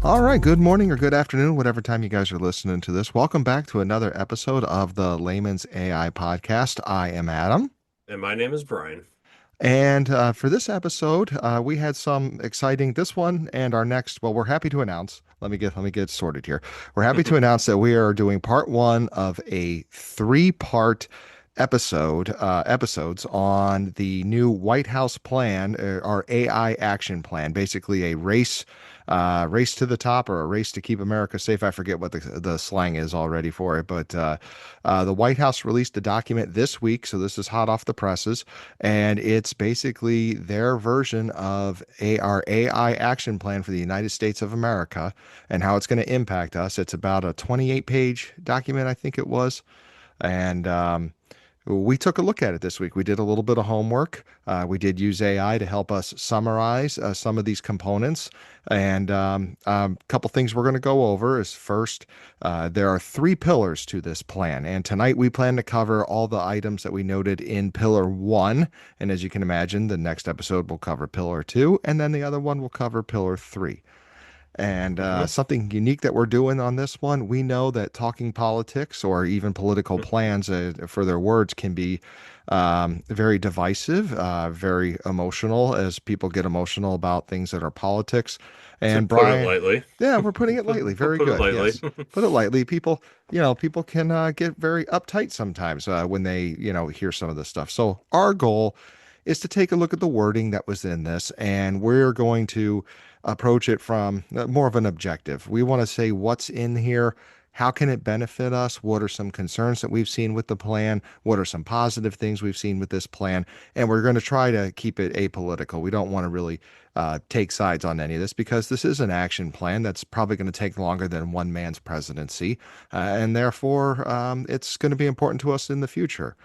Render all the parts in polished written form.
All right, good morning or good afternoon, whatever time you guys are listening to this. Welcome back to another episode of the Layman's AI podcast. I am Adam. And my name is Brian. And for this episode, we had some exciting this one and our next. Well, we're happy to announce. Let me get sorted here. We're happy to announce that we are doing part one of a three-part episodes on the new White House plan, our AI action plan, basically a race to the top or a race to keep America safe. I forget what the slang is already for it, but the White House released a document this week, so this is hot off the presses, and it's basically their version of our AI action plan for the United States of America and how it's going to impact us. It's about a 28-page document, I think it was, and we took a look at it this week. We did a little bit of homework. We did use AI to help us summarize some of these components. And a couple things we're going to go over is first, there are three pillars to this plan. And tonight we plan to cover all the items that we noted in pillar one. And as you can imagine, the next episode will cover pillar two, and then the other one will cover pillar three. And hmm something unique that we're doing on this one, we know that talking politics or even political plans for their words can be very divisive, very emotional as people get emotional about things that are politics. To And put it Brian, lightly. yeah, we're putting it lightly. Very Put it good. lightly. Yes. Put it lightly. People can get very uptight sometimes when they, hear some of this stuff. So our goal is to take a look at the wording that was in this, and we're going to approach it from more of an objective. We want to say what's in here. How can it benefit us? What are some concerns that we've seen with the plan? What are some positive things we've seen with this plan? And we're going to try to keep it apolitical. We don't want to really take sides on any of this because this is an action plan that's probably going to take longer than one man's presidency. And therefore, it's going to be important to us in the future.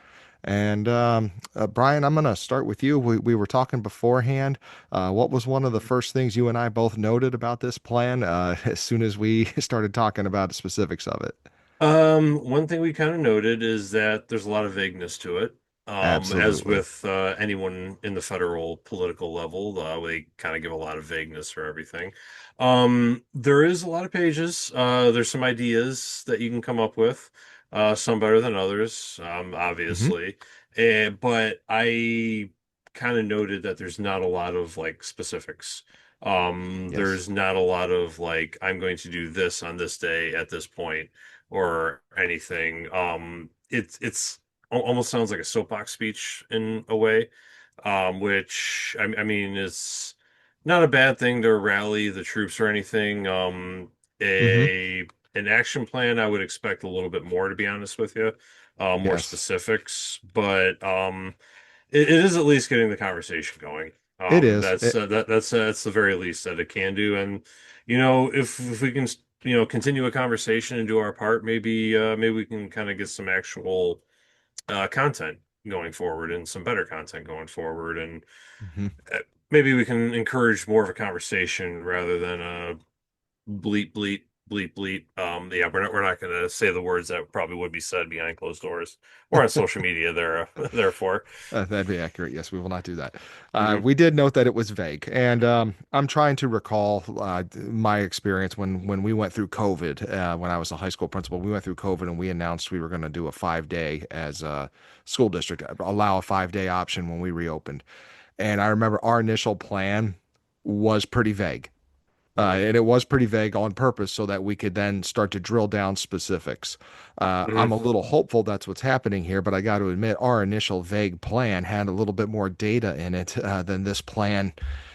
And Brian, I'm going to start with you. We were talking beforehand. What was one of the first things you and I both noted about this plan as soon as we started talking about the specifics of it? One thing we kind of noted is that there's a lot of vagueness to it. As Absolutely. with anyone in the federal political level, they kind of give a lot of vagueness for everything. There is a lot of pages. There's some ideas that you can come up with, some better than others, Hmm. obviously. But I kind of noted that there's not a lot of like specifics. Yes. There's not a lot of like, I'm going to do this on this day at this point or anything. Almost sounds like a soapbox speech in a way, which I mean is not a bad thing to rally the troops or anything. Hmm. A an action plan, I would expect a little bit more, to be honest with you, more Yes. specifics, but it is at least getting the conversation going. It is. That's the very least that it can do. And if we can continue a conversation and do our part, maybe we can kind of get some actual content going forward and some better content going forward, and Mhm. uh, maybe we can encourage more of a conversation rather than a bleep bleep bleep bleep. Yeah, we're not going to say the words that probably would be said behind closed doors or on social media. There, therefore. That'd be accurate. Yes, we will not do that. hmm We did note that it was vague, and I'm trying to recall my experience when we went through COVID. When I was a high school principal, we went through COVID, and we announced we were going to do a 5 day as a school district, allow a 5 day option when we reopened. And I remember our initial plan was pretty vague. hmm And it was pretty vague on purpose so that we could then start to drill down specifics. hmm I'm a little hopeful that's what's happening here, but I got to admit, our initial vague plan had a little bit more data in it than this plan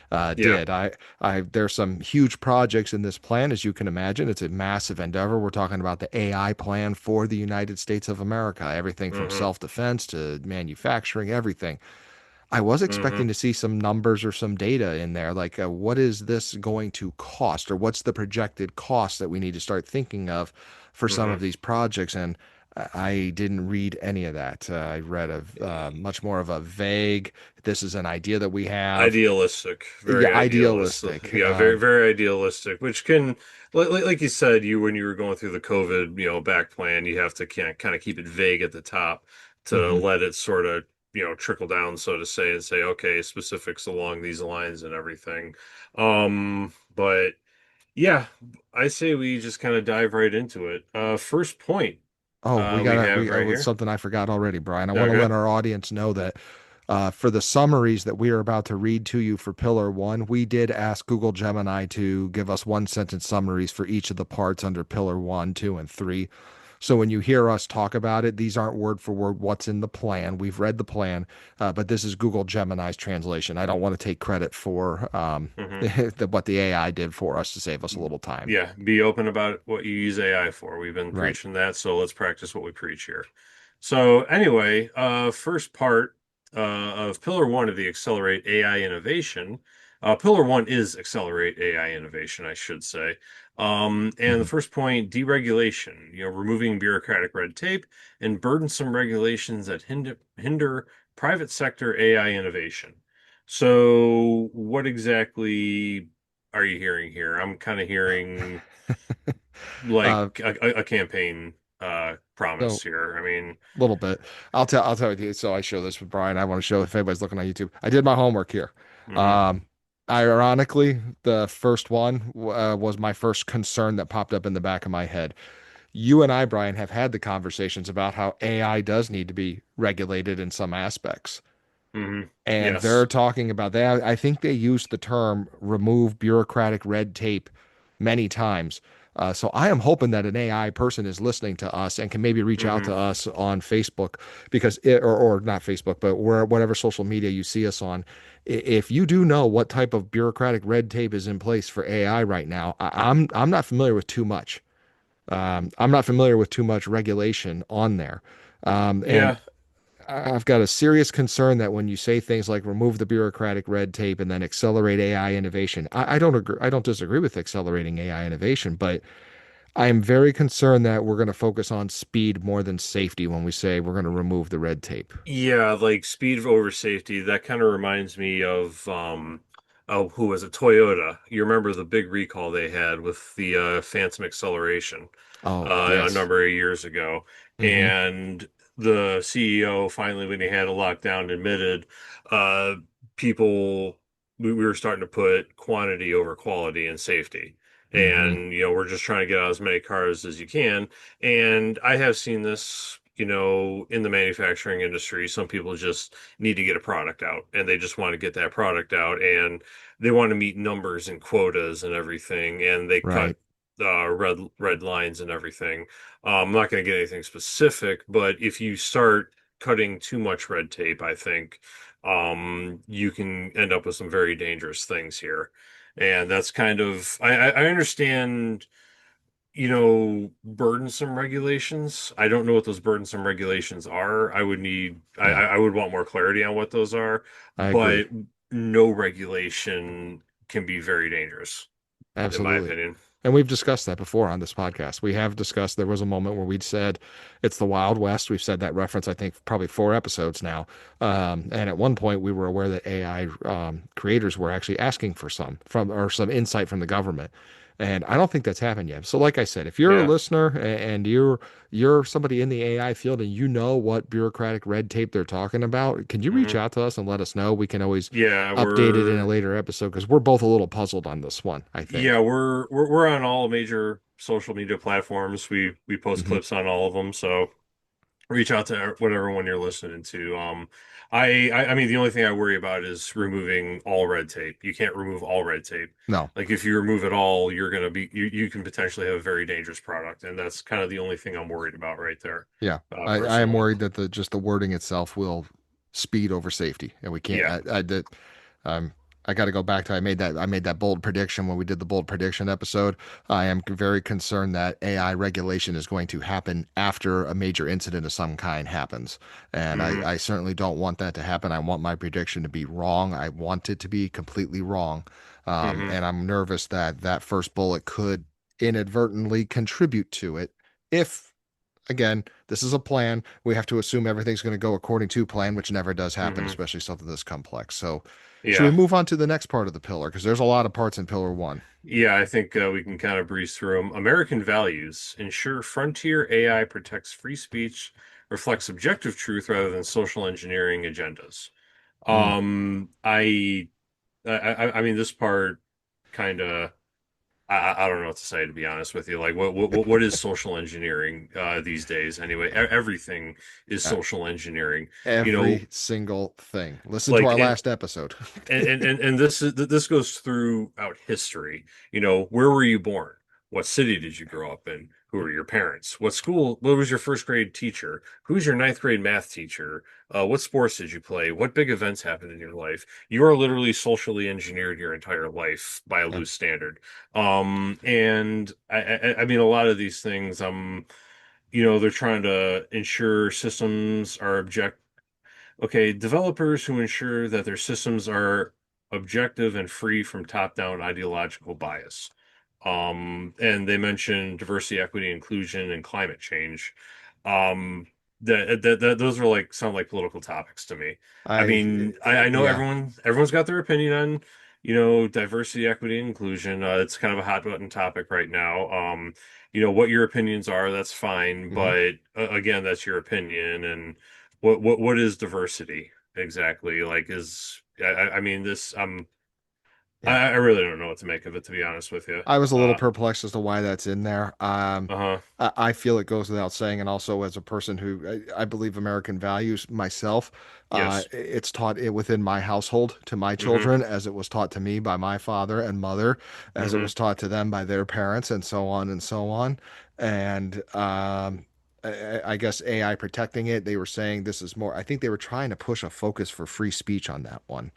Yeah. did. There's some huge projects in this plan, as you can imagine. It's a massive endeavor. We're talking about the AI plan for the United States of America, everything from hmm self-defense to manufacturing, everything. I was hmm expecting to see some numbers or some data in there, like what is this going to cost, or what's the projected cost that we need to start thinking of for some hmm of these projects. And I didn't read any of that. I read a much more of a vague, this is an idea that we have. Idealistic, Yeah, very idealistic. idealistic. Yeah, very, very idealistic, which can, like you said, when you were going through the COVID, back plan, you have to kind of keep it vague at the top to Mhm. let it sort of, trickle down, so to say, and say, okay, specifics along these lines and everything. But Yeah, I say we just kind of dive right into it. First point Oh, we have it right was here. something I forgot already, Brian. I want to let Okay. our audience know that for the summaries that we are about to read to you for Pillar One, we did ask Google Gemini to give us one sentence summaries for each of the parts under Pillar One, Two, and Three. So when you hear us talk about it, these aren't word for word what's in the plan. We've read the plan, but this is Google Gemini's translation. I don't want to take credit for hmm what the AI did for us to save us a little time. Yeah, be open about what you use AI for. We've been Right. preaching that, so let's practice what we preach here. So anyway, first part of Pillar One of the Accelerate AI Innovation. Pillar One is Accelerate AI Innovation, I should say. And the Mhm. first point, deregulation, removing bureaucratic red tape and burdensome regulations that hinder private sector AI innovation. So what exactly are you hearing here? I'm kind of hearing like uh, a campaign promise so here. I mean, little bit. I'll tell you. So I show this with Brian. I want to show if anybody's looking on YouTube. I did my homework here. mhm, Um, Ironically, the first one was my first concern that popped up in the back of my head. You and I, Brian, have had the conversations about how AI does need to be regulated in some aspects. And they're yes. talking about that. I think they used the term remove bureaucratic red tape many times. So I am hoping that an AI person is listening to us and can maybe reach out hmm to us on Facebook because or not Facebook, but whatever social media you see us on. If you do know what type of bureaucratic red tape is in place for AI right now, I'm not familiar with too much. I'm not familiar with too much regulation on there. And Yeah. I've got a serious concern that when you say things like remove the bureaucratic red tape and then accelerate AI innovation, I don't agree. I don't disagree with accelerating AI innovation, but I am very concerned that we're going to focus on speed more than safety when we say we're going to remove the red tape. Yeah, like speed over safety. That kind of reminds me of oh, who was it? Toyota. You remember the big recall they had with the phantom acceleration Oh, a yes. number of years ago. Hmm. And the CEO finally, when he had a lockdown, admitted uh people we were starting to put quantity over quality and safety. Hmm. And we're just trying to get out as many cars as you can. And I have seen this, in the manufacturing industry. Some people just need to get a product out and they just want to get that product out and they want to meet numbers and quotas and everything. And they cut Right. red lines and everything. I'm not going to get anything specific, but if you start cutting too much red tape, I think you can end up with some very dangerous things here. And that's kind of I understand burdensome regulations. I don't know what those burdensome regulations are. Yeah, I would want more clarity on what those are, I agree. but no regulation can be very dangerous, in my Absolutely. opinion. And we've discussed that before on this podcast. We have discussed there was a moment where we'd said it's the Wild West. We've said that reference, I think, probably 4 episodes now. And at one point, we were aware that AI creators were actually asking for some insight from the government. And I don't think that's happened yet. So, like I said, if you're a Yeah. listener and you're somebody in the AI field and you know what bureaucratic red tape they're talking about, can you reach hmm out to us and let us know? We can always Yeah, update it in a later episode because we're both a little puzzled on this one, I think. we're on all major social media platforms. We post Hmm. clips on all of them, so reach out to whatever one you're listening to. I mean, the only thing I worry about is removing all red tape. You can't remove all red tape. No, Like if you remove it all, you can potentially have a very dangerous product, and that's kind of the only thing I'm worried about right there, yeah, I am personally. worried that the just the wording itself will speed over safety, and we can't. Yeah. Um, I got to go back to I made that bold prediction when we did the bold prediction episode. I am very concerned that AI regulation is going to happen after a major incident of some kind happens, and hmm I certainly don't want that to happen. I want my prediction to be wrong. I want it to be completely wrong, hmm and I'm nervous that that first bullet could inadvertently contribute to it if again, this is a plan. We have to assume everything's going to go according to plan, which never does happen, hmm especially something this complex. So, should we Yeah. move on to the next part of the pillar? Because there's a lot of parts in pillar one. Yeah, I think we can kind of breeze through them. American values ensure frontier AI protects free speech, reflects objective truth rather than social engineering agendas. Mm, I mean, this part kind of. I don't know what to say, to be honest with you. Like, what is social engineering these days? Anyway, everything is Uh, social engineering. You know, every single thing. Listen to like our last episode. and this goes throughout history. You know, where were you born? What city did you grow up in? Who are your parents? What school? What was your first grade teacher? Who's your ninth grade math teacher? What sports did you play? What big events happened in your life? You are literally socially engineered your entire life by a Yeah. loose standard. And I mean, a lot of these things, they're trying to ensure systems are object Okay, developers who ensure that their systems are objective and free from top-down ideological bias. And they mention diversity, equity, inclusion, and climate change. Um, that those are like sound like political topics to me. I I mean, I know yeah. everyone's got their opinion on, diversity, equity, and inclusion. It's kind of a hot button topic right now. What your opinions are, that's fine, Mhm. but again, that's your opinion, and what is diversity exactly? Like, I mean, this Yeah. I really don't know what to make of it, to be honest with you. I was a little perplexed as to why that's in there. Uh-huh. I feel it goes without saying, and also as a person who I believe American values myself, Yes. it's taught it within my household to my Mm-hmm. children, as it was taught to me by my father and mother, as it Mm-hmm. was taught to them by their parents, and so on and so on. And I guess AI protecting it, they were saying this is more. I think they were trying to push a focus for free speech on that one.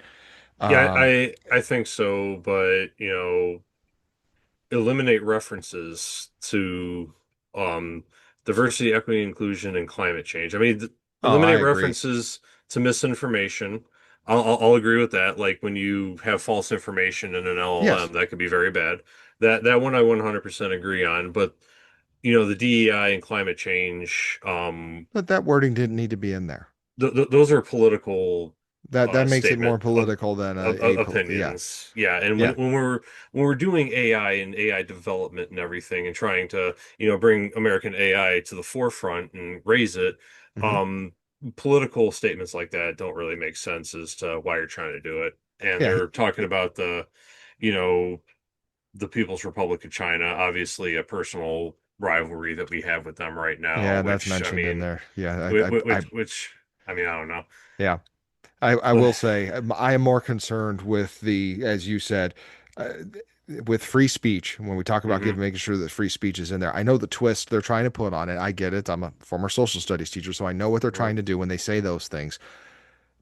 Yeah, Um, I think so, but eliminate references to um diversity, equity, inclusion, and climate change. I mean, oh, I eliminate agree. references to misinformation. I'll agree with that. Like when you have false information in an Yes, LLM, that could be very bad. That one I 100% agree on. But the DEI and climate change, but that wording didn't need to be in there. those are political That makes it more statement political than yeah, opinions. Yeah, and yeah. when we're doing AI and AI development and everything and trying to, bring American AI to the forefront and raise it, Hmm. um, political statements like that don't really make sense as to why you're trying to do it. And Yeah, they're talking about you know, the People's Republic of China, obviously a personal rivalry that we have with them right now, yeah, that's which I mentioned in mean, there. Yeah, which I mean, I don't know. yeah. I will say I am more concerned with the, as you said, uh, with free speech. When we talk about Hmm. giving, making sure that free speech is in there, I know the twist they're trying to put on it. I get it. I'm a former social studies teacher, so I know what they're trying to do when they say those things.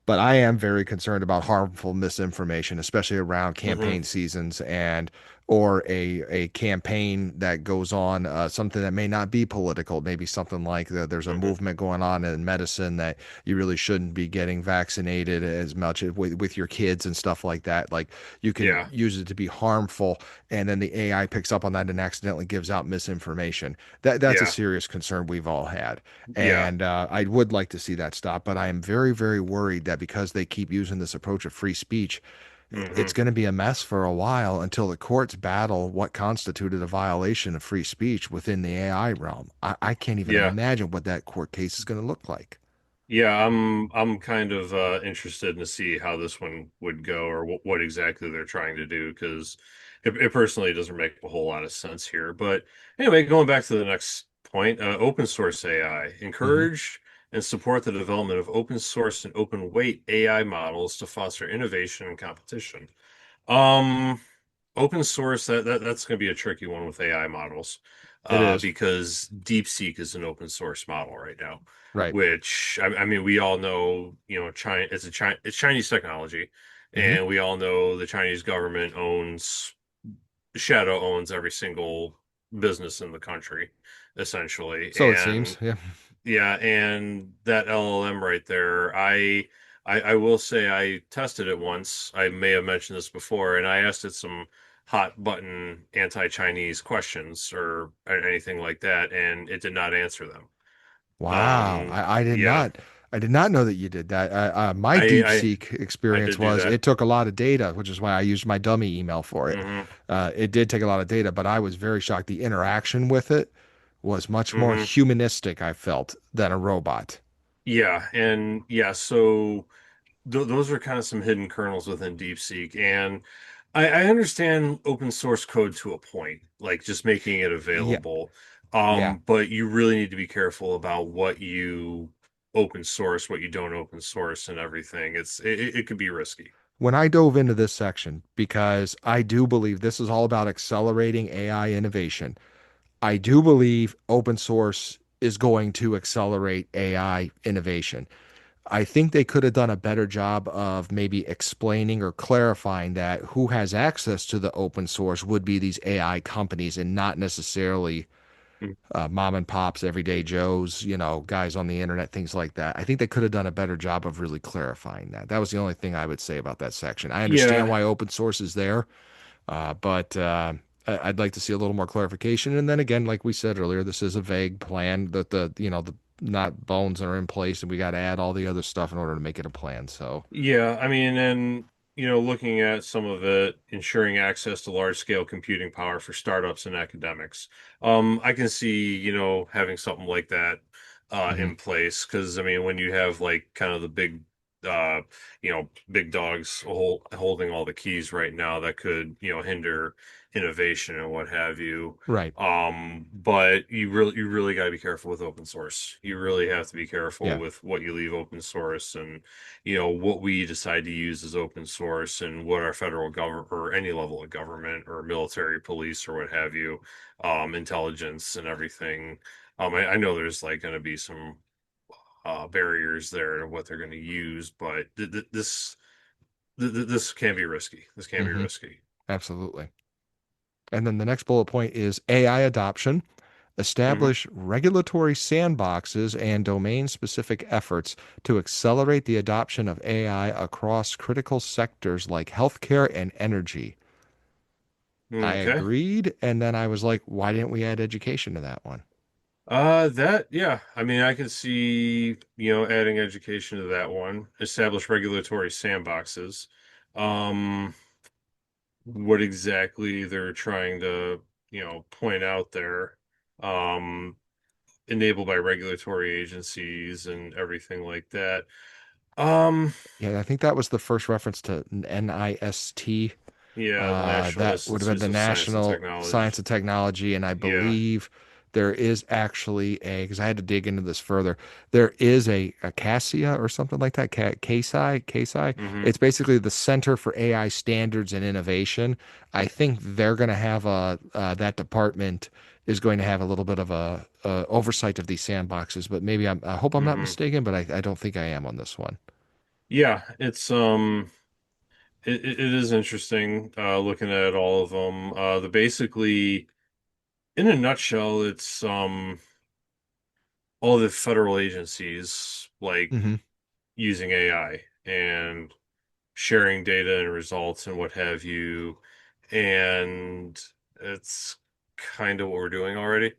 But I am very concerned about harmful misinformation, especially around Hmm. campaign seasons and or a campaign that goes on, something that may not be political, maybe something like there's a Hmm. movement going on in medicine that you really shouldn't be getting vaccinated as much with your kids and stuff like that. Like you can Yeah. use it to be harmful, and then the AI picks up on that and accidentally gives out misinformation. That's a Yeah. serious concern we've all had. Yeah. And I would like to see that stop, but I am very, very worried that because they keep using this approach of free speech, it's Hmm. going to be a mess for a while until the courts battle what constituted a violation of free speech within the AI realm. I can't even Yeah. imagine what that court case is going to look like. Yeah, I'm kind of interested to see how this one would go or what exactly they're trying to do because it personally doesn't make a whole lot of sense here. But anyway, going back to the next point, open source AI. Hmm. Encourage and support the development of open source and open weight AI models to foster innovation and competition. Um, Open source that's going to be a tricky one with AI models, It is. because DeepSeek is an open source model right now, Right. which I mean we all know, China it's Chinese technology, Hmm. and we all know the Chinese government shadow owns every single business in the country, essentially, So it seems. and Yeah. yeah, and that LLM right there, I will say I tested it once. I may have mentioned this before, and I asked it some hot button anti-Chinese questions or anything like that, and it did not answer them. Wow. Yeah, I did not know that you did that. My I DeepSeek I experience did do was that. it took a lot of data, which is why I used my dummy email for it. Hmm. It did take a lot of data, but I was very shocked. The interaction with it was much more Hmm. humanistic, I felt, than a robot. Yeah, and yeah, so th those are kind of some hidden kernels within DeepSeek, and I understand open source code to a point, like just making it Yeah, available. yeah. But you really need to be careful about what you open source, what you don't open source, and everything. It could be risky. When I dove into this section, because I do believe this is all about accelerating AI innovation, I do believe open source is going to accelerate AI innovation. I think they could have done a better job of maybe explaining or clarifying that who has access to the open source would be these AI companies and not necessarily Mm. mom and pops, everyday Joes, guys on the internet, things like that. I think they could have done a better job of really clarifying that. That was the only thing I would say about that section. I understand Yeah, why open source is there, but I'd like to see a little more clarification. And then again, like we said earlier, this is a vague plan that the not bones are in place, and we got to add all the other stuff in order to make it a plan. So, yeah. I mean, and looking at some of it, ensuring access to large scale computing power for startups and academics. I can see, having something like that mhm. in place because I mean, when you have like kind of the big big dogs holding all the keys right now that could, hinder innovation and what have you. Right. But you really got to be careful with open source. You really have to be careful Yeah. with what you leave open source and what we decide to use as open source and what our federal government or any level of government or military police or what have you, intelligence and everything. I know there's like going to be some barriers there to what they're going to use, but this can be risky. This can be Hmm. risky. Absolutely. And then the next bullet point is AI adoption. Hmm. Establish regulatory sandboxes and domain specific efforts to accelerate the adoption of AI across critical sectors like healthcare and energy. I Okay. agreed. And then I was like, why didn't we add education to that one? Yeah. I mean, I can see, adding education to that one. Establish regulatory sandboxes. Um, what exactly they're trying to, point out there. Um, enabled by regulatory agencies and everything like that. Um, Yeah, I think that was the first reference to NIST. yeah, the National That would have been Institutes the of Science and National Technology. Science and Technology, and I Yeah. believe there is actually because I had to dig into this further. There is a CASIA or something like that, CASI. Hmm. It's basically the Center for AI Standards and Innovation. I think they're going to have that department is going to have a little bit of a oversight of these sandboxes, but maybe I hope I'm not Hmm. mistaken, but I don't think I am on this one. Yeah, it is interesting looking at all of them. The basically in a nutshell, it's all the federal agencies like Hmm. using AI and sharing data and results and what have you. And it's kind of what we're doing already.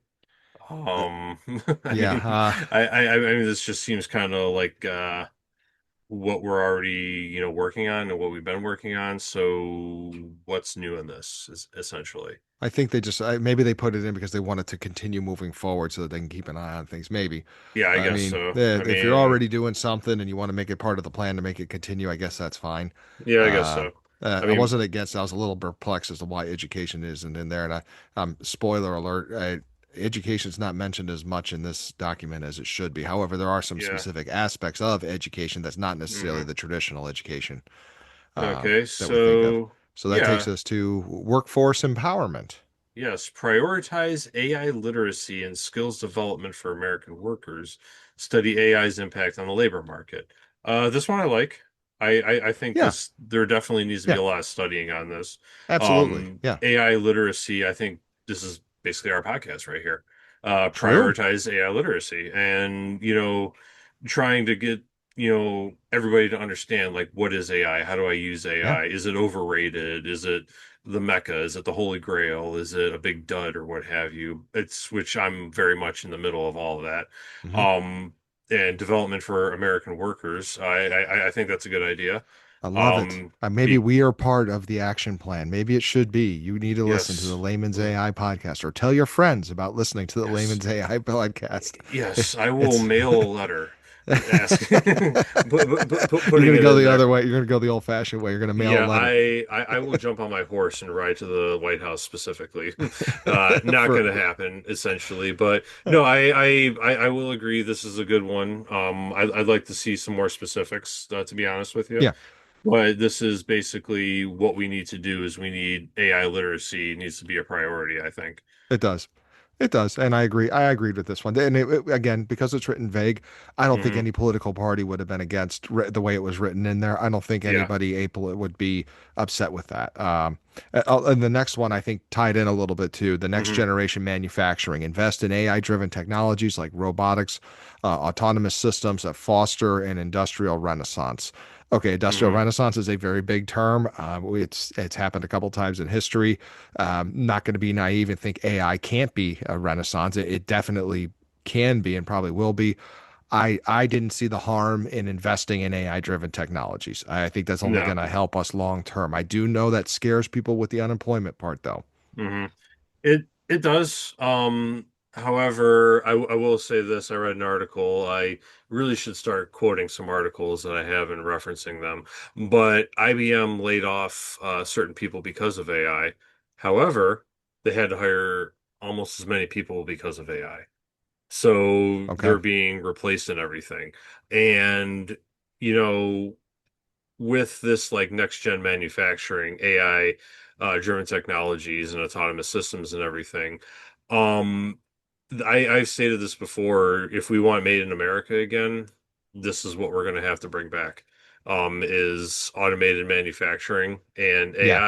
Um, I Yeah, mean, I mean, this just seems kind of like what we're already, working on and what we've been working on. So, what's new in this is essentially? I think they just maybe they put it in because they wanted to continue moving forward so that they can keep an eye on things. Maybe. Yeah, I I guess mean, so. I if you're mean, already doing something and you want to make it part of the plan to make it continue, I guess that's fine. yeah, I guess Uh, so. I I mean, wasn't against. I was a little perplexed as to why education isn't in there. And spoiler alert, education's not mentioned as much in this document as it should be. However, there are some yeah. specific aspects of education that's not necessarily Hmm. the traditional education Okay, that we think of. so So that takes yeah, us to workforce empowerment. yes, prioritize AI literacy and skills development for American workers. Study AI's impact on the labor market. This one I like. I think Yeah, this there definitely needs to be yeah, a lot of studying on this. absolutely. Yeah, AI literacy, I think this is basically our podcast right here. true. Prioritize AI literacy and, trying to get, everybody to understand like what is AI? How do I use Yeah. AI? Is it overrated? Is it the Mecca? Is it the Holy Grail? Is it a big dud or what have you? It's which I'm very much in the middle of all of that. Hmm. Um, and development for American workers. I think that's a good idea. I love it. Um, Maybe be we are part of the action plan. Maybe it should be. You need to listen to the yes, Layman's L- AI podcast or tell your friends about listening to the yes, Layman's AI podcast. yes. I will It's mail a letter. Ask, You're putting gonna it go in the there. other way. You're gonna go the old-fashioned way. You're gonna mail a Yeah, letter I will jump on my horse and ride to the White House specifically. Not for going to happen, essentially. But no, I will agree. This is a good one. I'd like to see some more specifics, to be honest with you. yeah. But this is basically what we need to do is we need AI literacy needs to be a priority, I think. It does. It does, and I agree. I agreed with this one. And again, because it's written vague, I don't think Hmm. any political party would have been against the way it was written in there. I don't think Yeah. anybody apolitical would be upset with that. And the next one, I think, tied in a little bit too. The next Hmm. generation manufacturing. Invest in AI-driven technologies like robotics, autonomous systems that foster an industrial renaissance. Okay, industrial Hmm. renaissance is a very big term. It's happened a couple times in history. Not going to be naive and think AI can't be a renaissance. It definitely can be and probably will be. I didn't see the harm in investing in AI driven technologies. I think that's only No. going to help us long term. I do know that scares people with the unemployment part, though. Hmm. It does. However, I will say this. I read an article. I really should start quoting some articles that I have and referencing them. But IBM laid off certain people because of AI. However, they had to hire almost as many people because of AI. So Okay. they're being replaced in everything. And, you know, with this like next gen manufacturing, AI, driven technologies and autonomous systems and everything, um, I've stated this before. If we want made in America again, this is what we're going to have to bring back. Is automated manufacturing and Yeah.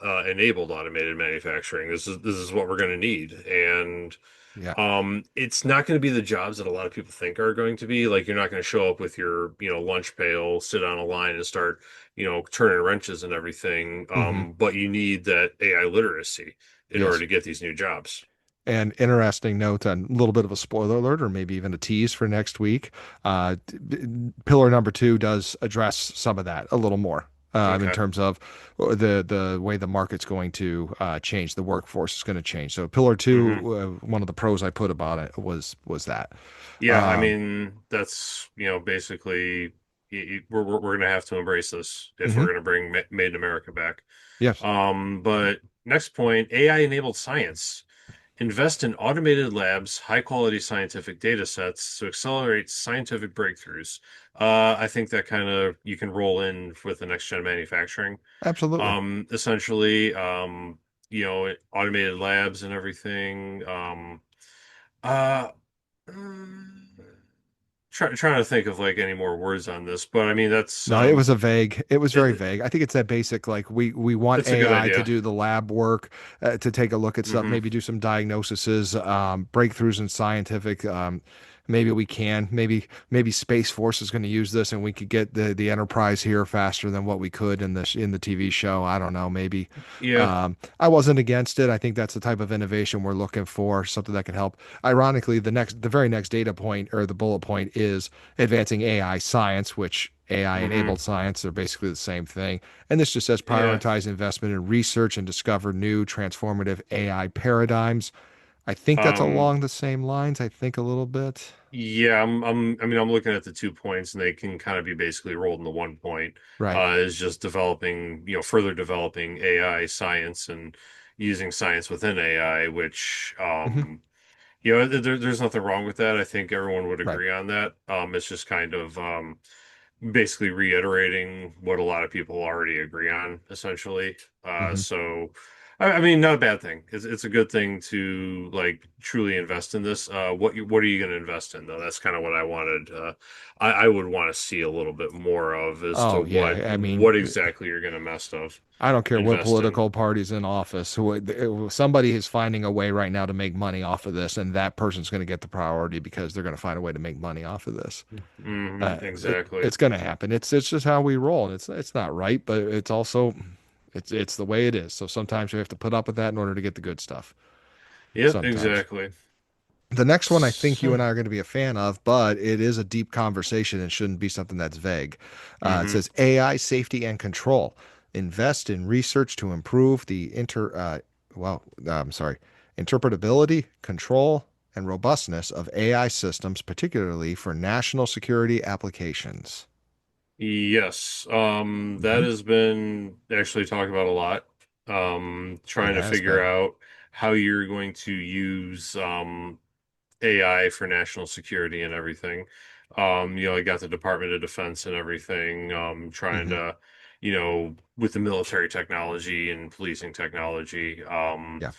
AI enabled automated manufacturing. This is what we're going to need, and Yeah. it's not going to be the jobs that a lot of people think are going to be. Like you're not going to show up with your, lunch pail, sit on a line and start, turning wrenches and everything. Hmm. But you need that AI literacy in order Yes. to get these new jobs. And interesting note, and a little bit of a spoiler alert, or maybe even a tease for next week. Pillar number two does address some of that a little more in Okay. terms of the way the market's going to change, the workforce is going to change. So pillar Hmm. two, one of the pros I put about it was that. Yeah, I Um, mean, that's, basically we're going to have to embrace this if we're mhm. going to bring Made in America back. Yes, But next point, AI enabled science. Invest in automated labs, high quality scientific data sets to accelerate scientific breakthroughs. I think that kind of you can roll in with the next gen manufacturing. absolutely. Essentially, automated labs and everything. Uh, mm, trying to think of like any more words on this, but I mean that's No, it was a vague. It was very it, vague. I think it's that basic, like we want it's a good AI to idea. do the lab work, to take a look at stuff, Hmm. maybe do some diagnoses, breakthroughs in scientific. Maybe we can. Maybe Space Force is going to use this, and we could get the Enterprise here faster than what we could in the TV show. I don't know. Maybe. Yeah. I wasn't against it. I think that's the type of innovation we're looking for, something that can help. Ironically, the very next data point or the bullet point is advancing AI science, which AI Hmm. enabled science are basically the same thing. And this just says Yeah. prioritize investment in research and discover new transformative AI paradigms. I think that's Um, along the same lines. I think a little bit. Yeah, I mean, I'm looking at the 2 points, and they can kind of be basically rolled into one point. Right. Is just developing, further developing AI science and using science within AI, which, Hmm. there's nothing wrong with that. I think everyone would Right. agree on that. It's just kind of, basically reiterating what a lot of people already agree on, essentially. Hmm. So, I mean, not a bad thing. It's a good thing to like truly invest in this. What are you going to invest in though? That's kind of what I wanted. I would want to see a little bit more of as to Oh what yeah. I mean, what exactly you're going to I don't care what invest in. political party's in office. Somebody is finding a way right now to make money off of this, and that person's going to get the priority because they're going to find a way to make money off of this. Exactly. It's going to happen. It's just how we roll, and it's not right, but it's also it's the way it is. So sometimes we have to put up with that in order to get the good stuff. Yep, Sometimes. exactly. The next one I think you So, and I are going to be a fan of, but it is a deep conversation and shouldn't be something that's vague. It hmm says AI safety and control. Invest in research to improve the I'm sorry, interpretability, control. and robustness of AI systems, particularly for national security applications. Yes, that Hmm. has been actually talked about a lot. It Trying to has figure been. out how you're going to use AI for national security and everything. I got the Department of Defense and everything, trying Hmm. to, with the military technology and policing technology, Yeah.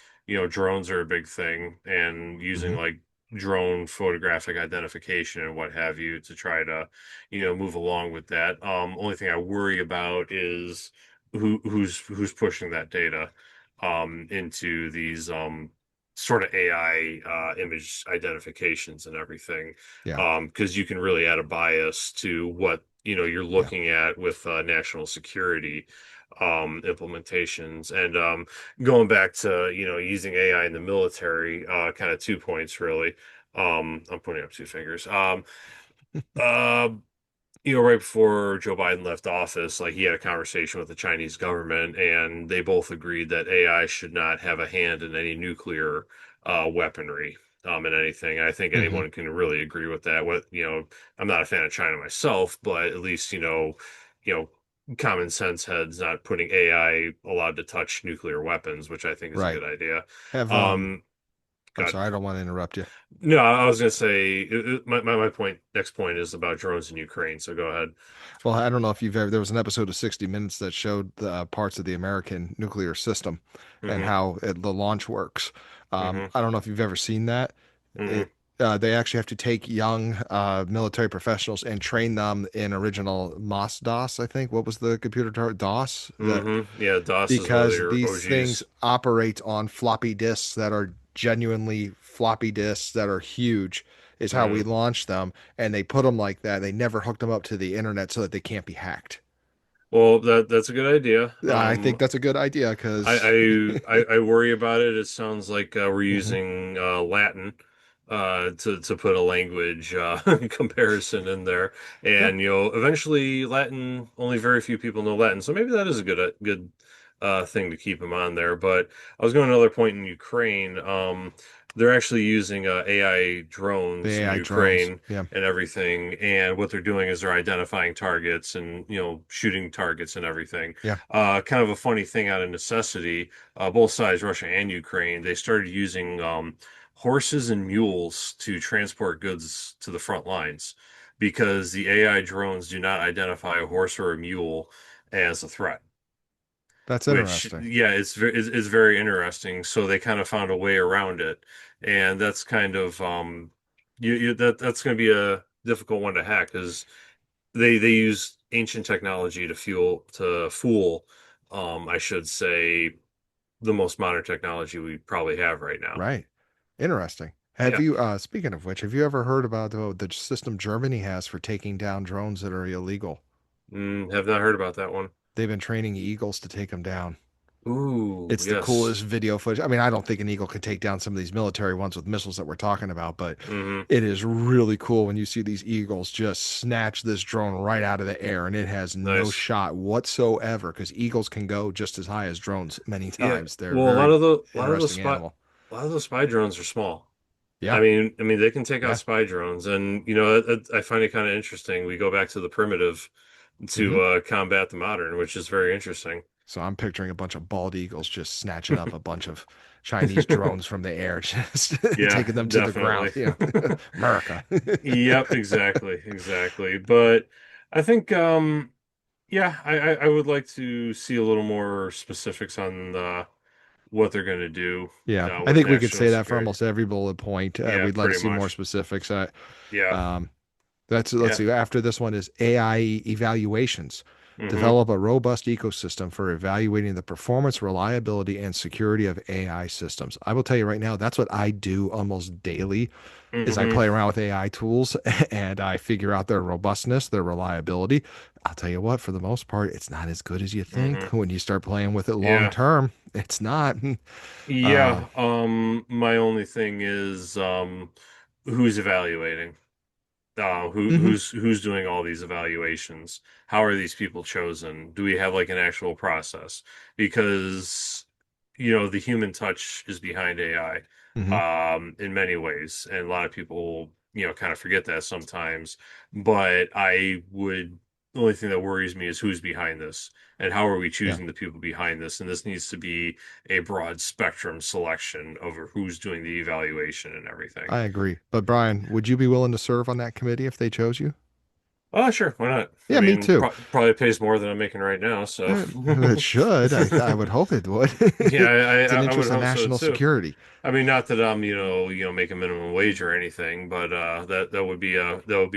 drones are a big thing and using Hmm. like drone photographic identification and what have you to try to, move along with that. Only thing I worry about is who's pushing that data into these sort of AI image identifications and everything, Yeah. because you can really add a bias to what you're Yeah. looking at with national security implementations. And going back to using AI in the military, kind of 2 points really. I'm putting up two fingers. Uh, right before Joe Biden left office, like he had a conversation with the Chinese government, and they both agreed that AI should not have a hand in any nuclear weaponry, in anything. I think Hmm. anyone can really agree with that. I'm not a fan of China myself, but at least, common sense heads not putting AI allowed to touch nuclear weapons, which I think is a Right. good idea. Have Um, I'm God. sorry, I don't want to interrupt you. No, I was gonna say my point. Next point is about drones in Ukraine. So go ahead. Well, I don't know if you've ever, there was an episode of 60 Minutes that showed the parts of the American nuclear system and Hmm. how the launch works. Hmm. I don't know if you've ever seen that. Hmm. It, they actually have to take young military professionals and train them in original MOS-DOS, I think. What was the computer term? DOS? Hmm. Yeah, DOS is one of Because their these things OGs. operate on floppy disks that are genuinely floppy disks that are huge is how we Hmm. launch them, and they put them like that. They never hooked them up to the internet so that they can't be hacked. Well, that's a good idea. I think that's a good idea I, because I worry about it. It sounds like we're hmm. using Latin to put a language comparison in there, Yeah. and eventually Latin. Only very few people know Latin, so maybe that is a good thing to keep them on there. But I was going to another point in Ukraine. They're actually using AI The drones in AI drones. Ukraine Yeah. and everything, and what they're doing is they're identifying targets and shooting targets and everything. Yeah. Kind of a funny thing out of necessity, both sides, Russia and Ukraine, they started using horses and mules to transport goods to the front lines because the AI drones do not identify a horse or a mule as a threat. That's Which, interesting. yeah, it's very interesting. So they kind of found a way around it, and that's kind of that's going to be a difficult one to hack because they use ancient technology to fool, I should say, the most modern technology we probably have right now. Right. Interesting. Have Yeah. you, speaking of which, have you ever heard about the system Germany has for taking down drones that are illegal? Have not heard about that one. They've been training eagles to take them down. Ooh, It's the yes. coolest video footage. I mean, I don't think an eagle can take down some of these military ones with missiles that we're talking about, but Hmm. it is really cool when you see these eagles just snatch this drone right out of the air and it has no Nice. shot whatsoever because eagles can go just as high as drones many Yeah. times. They're a Well, very a interesting animal. lot of those spy drones are small. Yeah. I mean, they can take out Yeah. spy drones, and I find it kind of interesting. We go back to the primitive Hmm. to combat the modern, which is very interesting. So I'm picturing a bunch of bald eagles just snatching up a bunch of Chinese drones from the air, just Yeah, taking them to the ground. definitely. You know, America. Yep, exactly, exactly. But I think, yeah, I would like to see a little more specifics on what they're going to do Yeah, I with think we could national say that for security. almost every bullet point. Yeah, We'd like to pretty see more much. specifics. Yeah, Um, let's yeah. see. After this one is AI evaluations. Hmm. Develop a robust ecosystem for evaluating the performance, reliability, and security of AI systems. I will tell you right now, that's what I do almost daily is I Hmm. play around with AI tools and I figure out their robustness, their reliability. I'll tell you what, for the most part, it's not as good as you think Hmm. when you start playing with it long Yeah. term. It's not. Uh, Yeah, my only thing is who's evaluating? mhm. Who's doing all these evaluations? How are these people chosen? Do we have like an actual process? Because the human touch is behind AI. Hmm. in many ways, and a lot of people, kind of forget that sometimes. But the only thing that worries me is who's behind this and how are we Yeah, choosing the people behind this. And this needs to be a broad spectrum selection over who's doing the evaluation and everything. I agree. But Brian, would you be willing to serve on that committee if they chose you? Oh, sure, why not? I Yeah, me mean, too. probably pays more than I'm making right now, so It should. I would hope it would. yeah, It's an I would interest of hope so national too. security. I mean, not that I'm, making minimum wage or anything, but that would be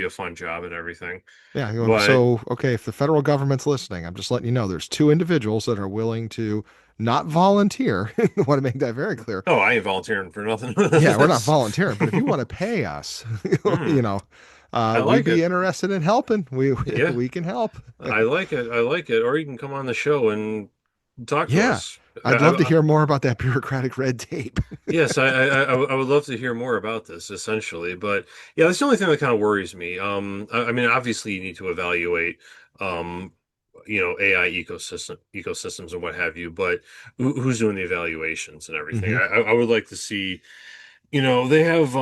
a fun job and everything. Yeah. But So, okay, if the federal government's listening, I'm just letting you know there's two individuals that are willing to not volunteer. I want to make that very clear. oh, I ain't volunteering for nothing. Yeah, we're not That's volunteering, but if you want to pay us, mm, you know, I we'd like be it. interested in helping. We Yeah, we can help. I like it. I like it. Or you can come on the show and talk to Yeah. us. I'd love to hear more about that bureaucratic red tape. Yes, I would love to hear more about this, essentially. But yeah, that's the only thing that kind of worries me. I mean, obviously, you need to evaluate, um, AI ecosystems and what have you. But who's doing the evaluations and everything? Hmm. I would like to see. They have,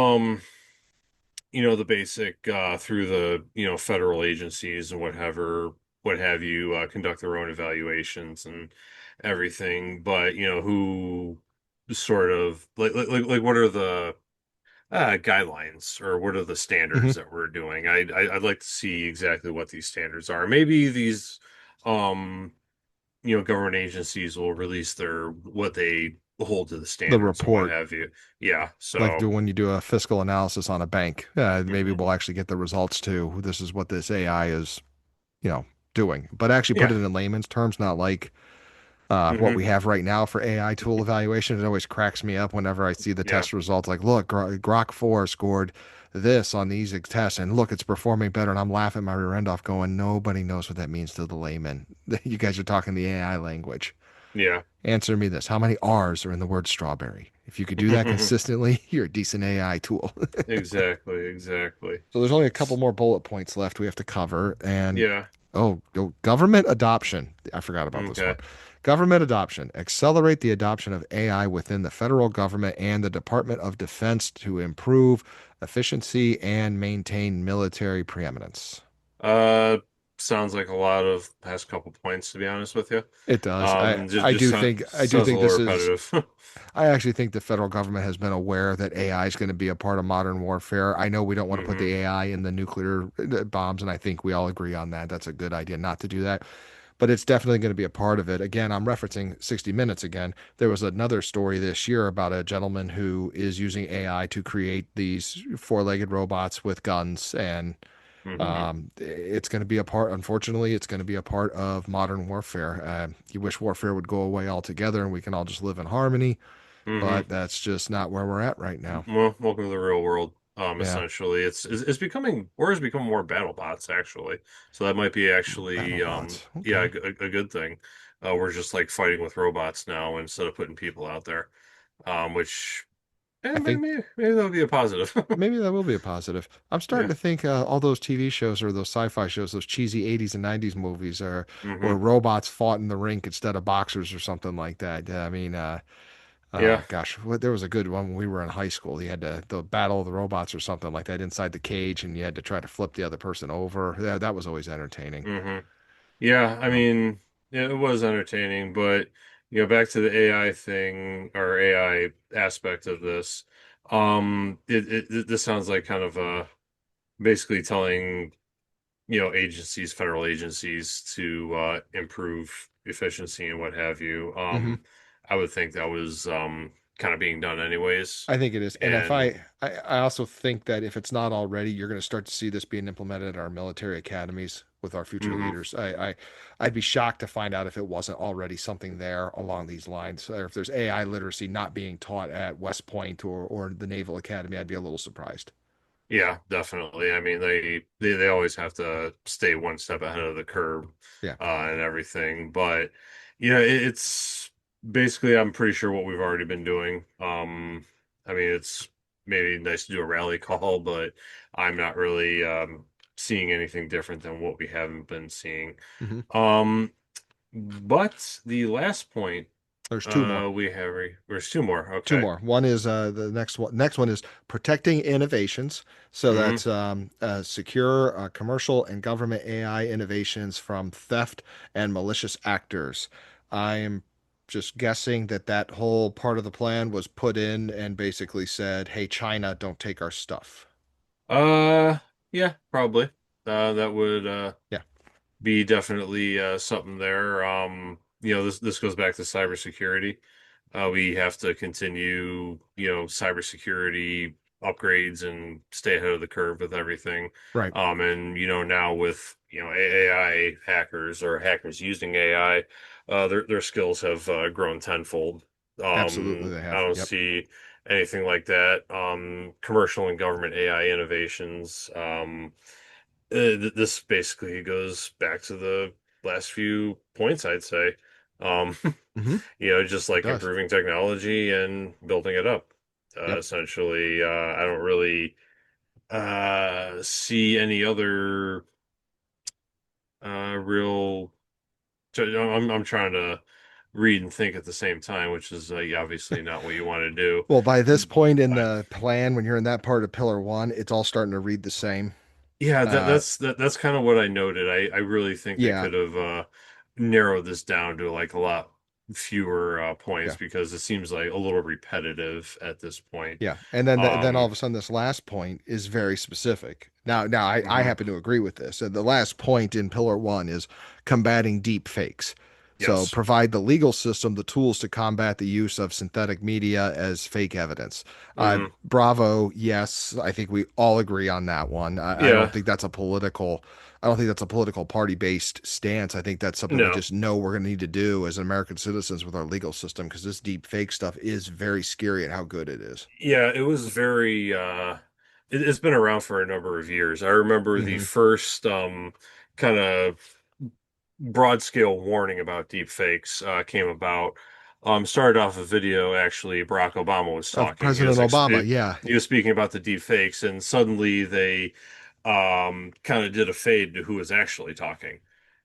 the basic through the federal agencies and what have you, conduct their own evaluations and everything. But who sort of like what are the guidelines, or what are the Hmm. standards that we're doing? I'd like to see exactly what these standards are. Maybe these um government agencies will release their what they hold to the The standards and what report, have you. Yeah, like so do when you do a fiscal analysis on a bank, maybe mhm. we'll actually get the results too. This is what this AI is, you know, doing, but actually put Yeah. it in layman's terms, not like what Hmm. we have right now for AI tool evaluation. It always cracks me up whenever I see the Yeah. test results. Like, look, Grok 4 scored this on these tests, and look, it's performing better. And I'm laughing my rear end off, going, nobody knows what that means to the layman. You guys are talking the AI language. Yeah. Answer me this: how many R's are in the word strawberry? If you could do that consistently, you're a decent AI tool. Exactly, exactly. So there's only a couple more bullet points left we have to cover. And Yeah. government adoption. I forgot about this one. Okay. Government adoption. Accelerate the adoption of AI within the federal government and the Department of Defense to improve efficiency and maintain military preeminence. Uh, Sounds like a lot of past couple points, to be honest with you. It does. I do Sounds a think little this is repetitive. I actually think the federal government has been aware that AI is going to be a part of modern warfare. I know we don't want to put Hmm. the AI in the nuclear bombs, and I think we all agree on that. That's a good idea not to do that, but it's definitely going to be a part of it. Again, I'm referencing 60 Minutes again. There was another story this year about a gentleman who is using AI to create these four-legged robots with guns, and Hmm. it's going to be a part, unfortunately, it's going to be a part of modern warfare. You wish warfare would go away altogether and we can all just live in harmony, Hmm. but that's just not where we're at right now. Well, welcome to the real world. Yeah. Essentially, it's becoming, war has become more battle bots, actually. So that might be actually, Battle bots. yeah, Okay. a good thing. We're just like fighting with robots now instead of putting people out there. Which, I think maybe that would be a positive. maybe that will be a positive. I'm starting Yeah. to think all those TV shows or those sci-fi shows, those cheesy 80s and 90s movies are where Hmm. robots fought in the rink instead of boxers or something like that. Yeah, I mean, Yeah. gosh, there was a good one when we were in high school. You had the battle of the robots or something like that inside the cage, and you had to try to flip the other person over. Yeah, that was always entertaining. Hmm. Yeah. I So, mean, yeah, it was entertaining, but back to the AI thing, or AI aspect of this. This sounds like kind of basically telling federal agencies to improve efficiency and what have you. mhm. I would think that was kind of being done anyways. I think it is. And if And I also think that if it's not already, you're going to start to see this being implemented in our military academies with our future hmm leaders. I'd be shocked to find out if it wasn't already something there along these lines. Or if there's AI literacy not being taught at West Point or the Naval Academy, I'd be a little surprised. yeah, definitely. I mean, they always have to stay one step ahead of the curve, Yeah. and everything. But it's basically, I'm pretty sure what we've already been doing. I mean, it's maybe nice to do a rally call, but I'm not really seeing anything different than what we haven't been seeing. Hmm. Um, but the last point There's two more. There's two more. Two Okay. more. One is the next one. Next one is protecting innovations. So Hmm. that's secure commercial and government AI innovations from theft and malicious actors. I am just guessing that that whole part of the plan was put in and basically said, "Hey, China, don't take our stuff." Uh, yeah, probably. That would Yeah. be definitely something there. This goes back to cybersecurity. We have to continue, cybersecurity upgrades and stay ahead of the curve with everything. Right. And now with AI hackers or hackers using AI, their skills have grown tenfold. Absolutely, they I have. don't Yep. see anything like that. Commercial and government AI innovations. This basically goes back to the last few points, I'd say. Um, Hmm. just It like does. improving technology and building it up. Yep. Essentially, I don't really see any other real. I'm trying to read and think at the same time, which is obviously not what you want to do. Well, by this point in But the plan, when you're in that part of Pillar One, it's all starting to read the same. yeah, Uh, that's kind of what I noted. I really think they yeah. could have narrowed this down to like a lot fewer points Yeah. because it seems like a little repetitive at this point. Yeah, and then all Um, of a sudden, this last point is very specific. Now I mhm. happen to agree with this. And the last point in Pillar One is combating deep fakes. So Yes. provide the legal system the tools to combat the use of synthetic media as fake evidence. Hmm. Bravo, yes, I think we all agree on that one. I don't Yeah. think that's a political. I don't think that's a political party-based stance. I think that's something we No. just know we're going to need to do as American citizens with our legal system because this deep fake stuff is very scary at how good it is. Yeah, it was very it's been around for a number of years. I remember the Hmm. first kind of broad scale warning about deep fakes came about. Started off a video actually Barack Obama was Of talking. President Obama, yeah, He was speaking about the deep fakes and suddenly they kind of did a fade to who was actually talking.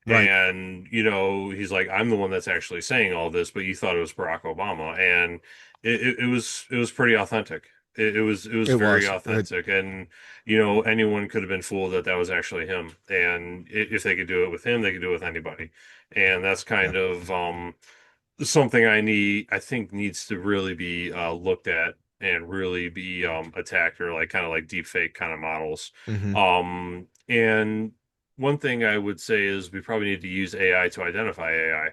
right. And he's like, I'm the one that's actually saying all this, but you thought it was Barack Obama. And it was pretty authentic. It was It very was. authentic, and anyone could have been fooled that that was actually him. And if they could do it with him, they could do it with anybody. And that's Yeah. kind of something I think needs to really be looked at and really be attacked, or like kind of like deep fake kind of models. Hmm. And one thing I would say is we probably need to use AI to identify AI.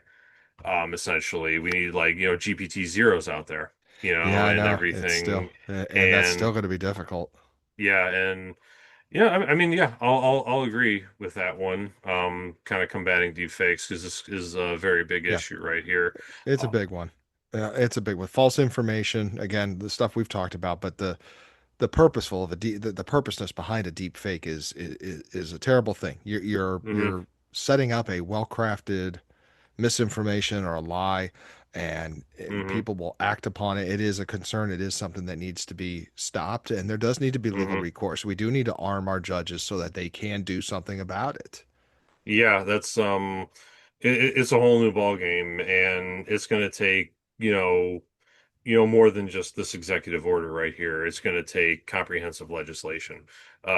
Essentially, we need like GPT zeros out there, Yeah, I and know. It's still, everything. and that's still And going to be difficult. yeah, and yeah, I mean, yeah, I'll agree with that one. Kind of combating deep fakes because this is a very big Yeah, issue right here. it's a Uh, big one. It's a big one. False information, again, the stuff we've talked about, but the purposeful of a deep, the purposeness behind a deep fake is a terrible thing. mhm, You're setting up a well-crafted misinformation or a lie, and mhm, people will act upon it. It is a concern. It is something that needs to be stopped, and there does need to be legal mhm. recourse. We do need to arm our judges so that they can do something about it. Yeah, that's it's a whole new ball game, and it's going to take more than just this executive order right here. It's going to take comprehensive legislation,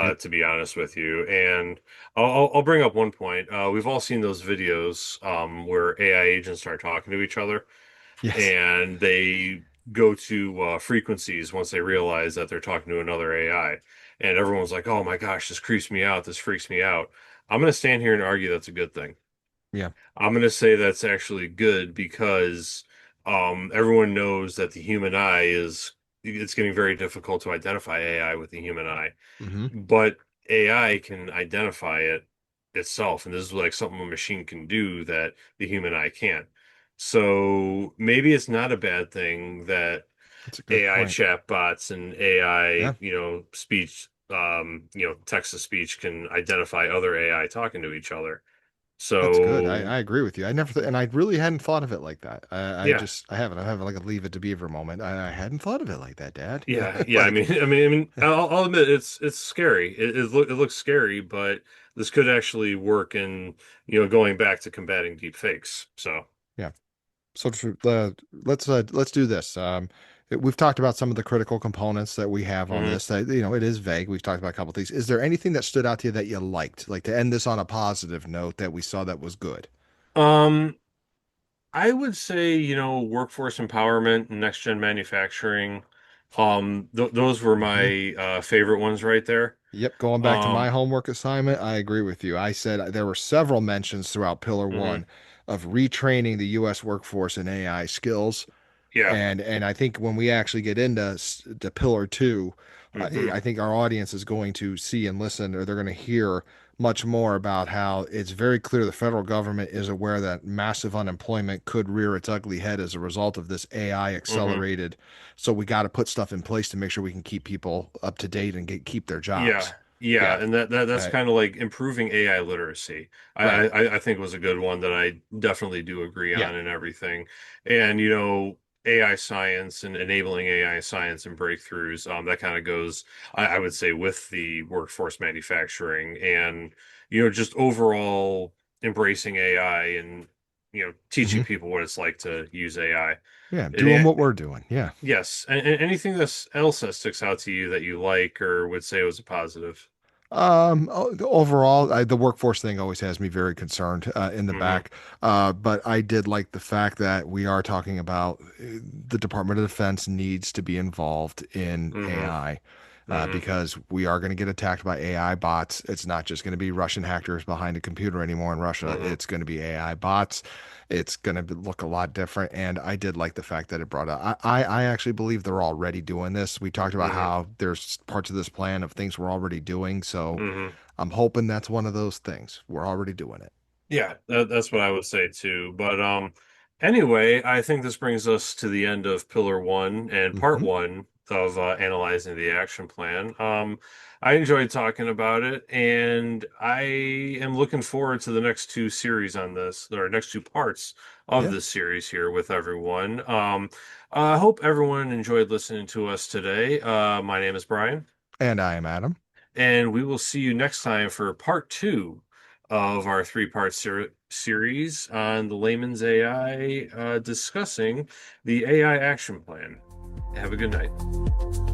Yep. to be honest with you. And I'll bring up one point. We've all seen those videos where AI agents start talking to each other, Yes. and they go to frequencies once they realize that they're talking to another AI. And everyone's like, "Oh my gosh, this creeps me out. This freaks me out." I'm going to stand here and argue that's a good thing. Yeah. I'm going to say that's actually good because everyone knows that the human eye it's getting very difficult to identify AI with the human eye, Hmm. but AI can identify it itself, and this is like something a machine can do that the human eye can't. So maybe it's not a bad thing that That's a good AI point. chatbots and AI, Yeah. speech, text to speech can identify other AI talking to each other. That's good. So I agree with you. I never, and I really hadn't thought of it like that. yeah, I haven't. I'm having like a leave it to beaver moment. I hadn't thought of it like that, Dad. yeah. I Like, mean, I'll admit it's scary. It looks scary, but this could actually work in going back to combating deep fakes. So yeah. So let's do this. We've talked about some of the critical components that we have on Hmm. this. That, it is vague. We've talked about a couple of things. Is there anything that stood out to you that you liked, like to end this on a positive note that we saw that was good? Um, I would say, workforce empowerment and next gen manufacturing. Th those were Hmm. my favorite ones right there. Yep, going back to my Um, homework assignment, I agree with you. I said there were several mentions throughout Pillar mhm. One of retraining the U.S. workforce in AI skills. Yeah. And I think when we actually get into the pillar two, Hmm. I think our audience is going to see and listen, or they're going to hear much more about how it's very clear the federal government is aware that massive unemployment could rear its ugly head as a result of this AI Hmm. accelerated. So we got to put stuff in place to make sure we can keep people up to date and keep their Yeah, jobs. yeah, Yeah, and that's right, kind of like improving AI literacy. I, right. I think was a good one that I definitely do agree Yeah. on and everything. And AI science and enabling AI science and breakthroughs, that kind of goes, I would say, with the workforce manufacturing and just overall embracing AI and teaching Hmm. people what it's like to use AI. Yeah, doing And, what we're doing. Yeah. yes, and anything else that sticks out to you that you like or would say was a positive? Overall, the workforce thing always has me very concerned in the Hmm. back. But I did like the fact that we are talking about the Department of Defense needs to be involved in Hmm. AI Hmm. because we are going to get attacked by AI bots. It's not just going to be Russian hackers behind a computer anymore in Russia. Hmm. It's going to be AI bots. It's going to look a lot different. And I did like the fact that it brought up. I actually believe they're already doing this. We talked about Hmm. how there's parts of this plan of things we're already doing. So Hmm. I'm hoping that's one of those things. We're already doing it. Yeah, that's what I would say too. But anyway, I think this brings us to the end of Pillar One and Part Hmm. One of analyzing the action plan. I enjoyed talking about it, and I am looking forward to the next two series on this, or next two parts of Yeah. this series here with everyone. I hope everyone enjoyed listening to us today. My name is Brian. And I am Adam. And we will see you next time for part two of our three-part series on the layman's AI, discussing the AI action plan. Have a good night.